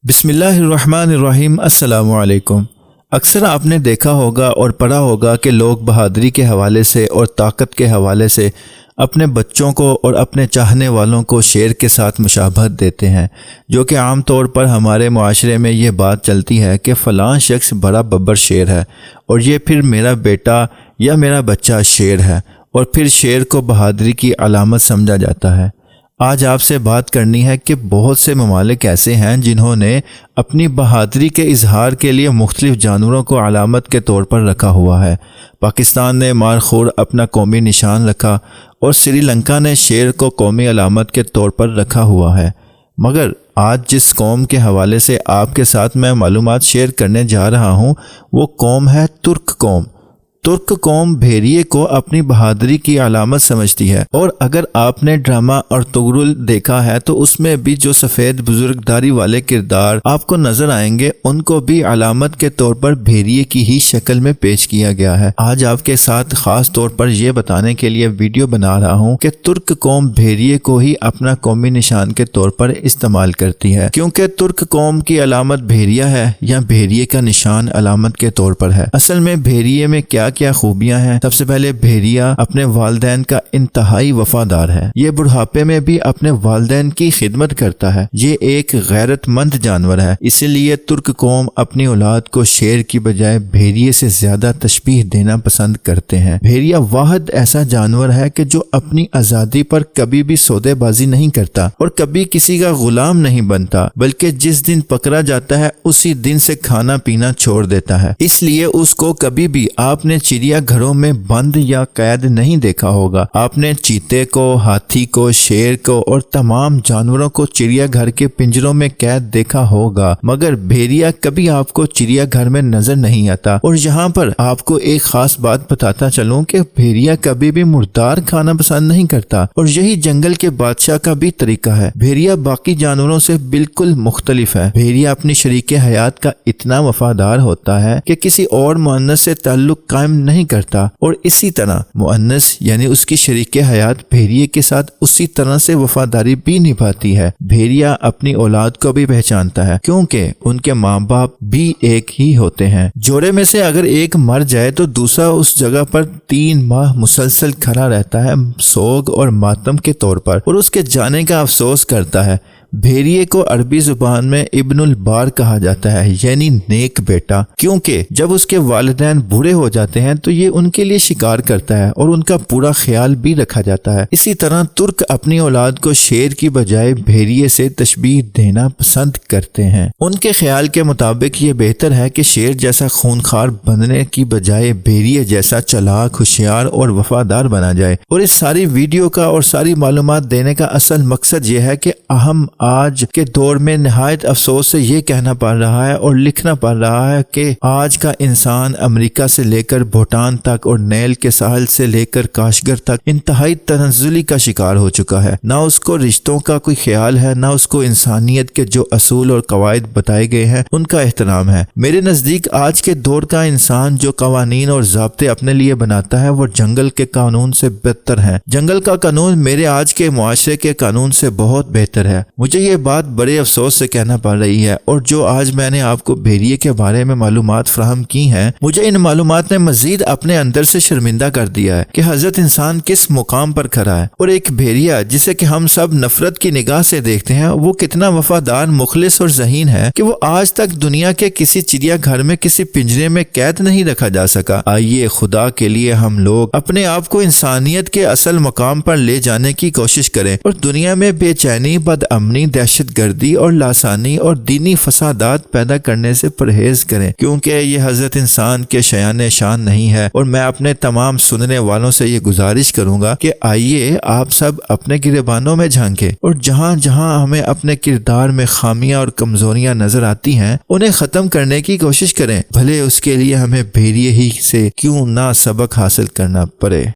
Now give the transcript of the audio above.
بسم اللہ الرحمن الرحیم۔ السلام علیکم۔ اکثر آپ نے دیکھا ہوگا اور پڑھا ہوگا کہ لوگ بہادری کے حوالے سے اور طاقت کے حوالے سے اپنے بچوں کو اور اپنے چاہنے والوں کو شیر کے ساتھ مشابہت دیتے ہیں، جو کہ عام طور پر ہمارے معاشرے میں یہ بات چلتی ہے کہ فلاں شخص بڑا ببر شیر ہے اور یہ پھر میرا بیٹا یا میرا بچہ شیر ہے، اور پھر شیر کو بہادری کی علامت سمجھا جاتا ہے۔ آج آپ سے بات کرنی ہے کہ بہت سے ممالک ایسے ہیں جنہوں نے اپنی بہادری کے اظہار کے لیے مختلف جانوروں کو علامت کے طور پر رکھا ہوا ہے۔ پاکستان نے مارخور اپنا قومی نشان رکھا اور سری لنکا نے شیر کو قومی علامت کے طور پر رکھا ہوا ہے، مگر آج جس قوم کے حوالے سے آپ کے ساتھ میں معلومات شیئر کرنے جا رہا ہوں وہ قوم ہے ترک قوم۔ ترک قوم بھیڑیے کو اپنی بہادری کی علامت سمجھتی ہے، اور اگر آپ نے ڈرامہ ارطغرل دیکھا ہے تو اس میں بھی جو سفید بزرگداری والے کردار آپ کو نظر آئیں گے ان کو بھی علامت کے طور پر بھیڑیے کی ہی شکل میں پیش کیا گیا ہے۔ آج آپ کے ساتھ خاص طور پر یہ بتانے کے لیے ویڈیو بنا رہا ہوں کہ ترک قوم بھیڑیے کو ہی اپنا قومی نشان کے طور پر استعمال کرتی ہے، کیونکہ ترک قوم کی علامت بھیڑیا ہے یا بھیڑیے کا نشان علامت کے طور پر ہے۔ اصل میں بھیڑیے میں کیا خوبیاں ہیں؟ سب سے پہلے بھیڑیا اپنے والدین کا انتہائی وفادار ہے۔ یہ بڑھاپے میں بھی اپنے والدین کی خدمت کرتا ہے۔ یہ ایک غیرت مند جانور ہے، اسی لیے ترک قوم اپنی اولاد کو شیر کی بجائے بھیڑیے سے زیادہ تشبیہ دینا پسند کرتے ہیں۔ بھیڑیا واحد ایسا جانور ہے کہ جو اپنی آزادی پر کبھی بھی سودے بازی نہیں کرتا اور کبھی کسی کا غلام نہیں بنتا، بلکہ جس دن پکڑا جاتا ہے اسی دن سے کھانا پینا چھوڑ دیتا ہے۔ اس لیے اس کو کبھی بھی آپ نے چڑیا گھروں میں بند یا قید نہیں دیکھا ہوگا۔ آپ نے چیتے کو، ہاتھی کو، شیر کو اور تمام جانوروں کو چڑیا گھر کے پنجروں میں قید دیکھا ہوگا، مگر بھیڑیا کبھی آپ کو چڑیا گھر میں نظر نہیں آتا۔ اور یہاں پر آپ کو ایک خاص بات بتاتا چلوں کہ بھیڑیا کبھی بھی مردار کھانا پسند نہیں کرتا، اور یہی جنگل کے بادشاہ کا بھی طریقہ ہے۔ بھیڑیا باقی جانوروں سے بالکل مختلف ہے۔ بھیڑیا اپنی شریک حیات کا اتنا وفادار ہوتا ہے کہ کسی اور مؤنث سے تعلق قائم نہیں کرتا، اور اسی طرح مؤنث یعنی اس کی شریک حیات بھیڑیے کے ساتھ اسی طرح سے وفاداری بھی نبھاتی ہے۔ بھیڑیا اپنی اولاد کو بھی پہچانتا ہے، کیونکہ ان کے ماں باپ بھی ایک ہی ہوتے ہیں۔ جوڑے میں سے اگر ایک مر جائے تو دوسرا اس جگہ پر 3 ماہ مسلسل کھڑا رہتا ہے، سوگ اور ماتم کے طور پر، اور اس کے جانے کا افسوس کرتا ہے۔ بھیڑیے کو عربی زبان میں ابن البار کہا جاتا ہے، یعنی نیک بیٹا، کیونکہ جب اس کے والدین بوڑھے ہو جاتے ہیں تو یہ ان کے لیے شکار کرتا ہے اور ان کا پورا خیال بھی رکھا جاتا ہے۔ اسی طرح ترک اپنی اولاد کو شیر کی بجائے بھیڑیے سے تشبیہ دینا پسند کرتے ہیں۔ ان کے خیال کے مطابق یہ بہتر ہے کہ شیر جیسا خونخوار بننے کی بجائے بھیڑیے جیسا چلاک، ہوشیار اور وفادار بنا جائے۔ اور اس ساری ویڈیو کا اور ساری معلومات دینے کا اصل مقصد یہ ہے کہ ہم آج کے دور میں نہایت افسوس سے یہ کہنا پڑ رہا ہے اور لکھنا پڑ رہا ہے کہ آج کا انسان امریکہ سے لے کر بھوٹان تک اور نیل کے ساحل سے لے کر کاشگر تک انتہائی تنزلی کا شکار ہو چکا ہے۔ نہ اس کو رشتوں کا کوئی خیال ہے، نہ اس کو انسانیت کے جو اصول اور قواعد بتائے گئے ہیں ان کا احترام ہے۔ میرے نزدیک آج کے دور کا انسان جو قوانین اور ضابطے اپنے لیے بناتا ہے وہ جنگل کے قانون سے بہتر ہیں۔ جنگل کا قانون میرے آج کے معاشرے کے قانون سے بہت بہتر ہے۔ مجھے یہ بات بڑے افسوس سے کہنا پڑ رہی ہے، اور جو آج میں نے آپ کو بھیڑیے کے بارے میں معلومات فراہم کی ہیں، مجھے ان معلومات نے مزید اپنے اندر سے شرمندہ کر دیا ہے کہ حضرت انسان کس مقام پر کھڑا ہے، اور ایک بھیڑیا جسے کہ ہم سب نفرت کی نگاہ سے دیکھتے ہیں وہ کتنا وفادار، مخلص اور ذہین ہے کہ وہ آج تک دنیا کے کسی چڑیا گھر میں کسی پنجرے میں قید نہیں رکھا جا سکا۔ آئیے خدا کے لیے ہم لوگ اپنے آپ کو انسانیت کے اصل مقام پر لے جانے کی کوشش کریں اور دنیا میں بے چینی، بد امنی، دہشت گردی اور لاسانی اور دینی فسادات پیدا کرنے سے پرہیز کریں، کیونکہ یہ حضرت انسان کے شایان شان نہیں ہے۔ اور میں اپنے تمام سننے والوں سے یہ گزارش کروں گا کہ آئیے آپ سب اپنے گریبانوں میں جھانکیں، اور جہاں جہاں ہمیں اپنے کردار میں خامیاں اور کمزوریاں نظر آتی ہیں انہیں ختم کرنے کی کوشش کریں، بھلے اس کے لیے ہمیں بھیڑیے ہی سے کیوں نہ سبق حاصل کرنا پڑے۔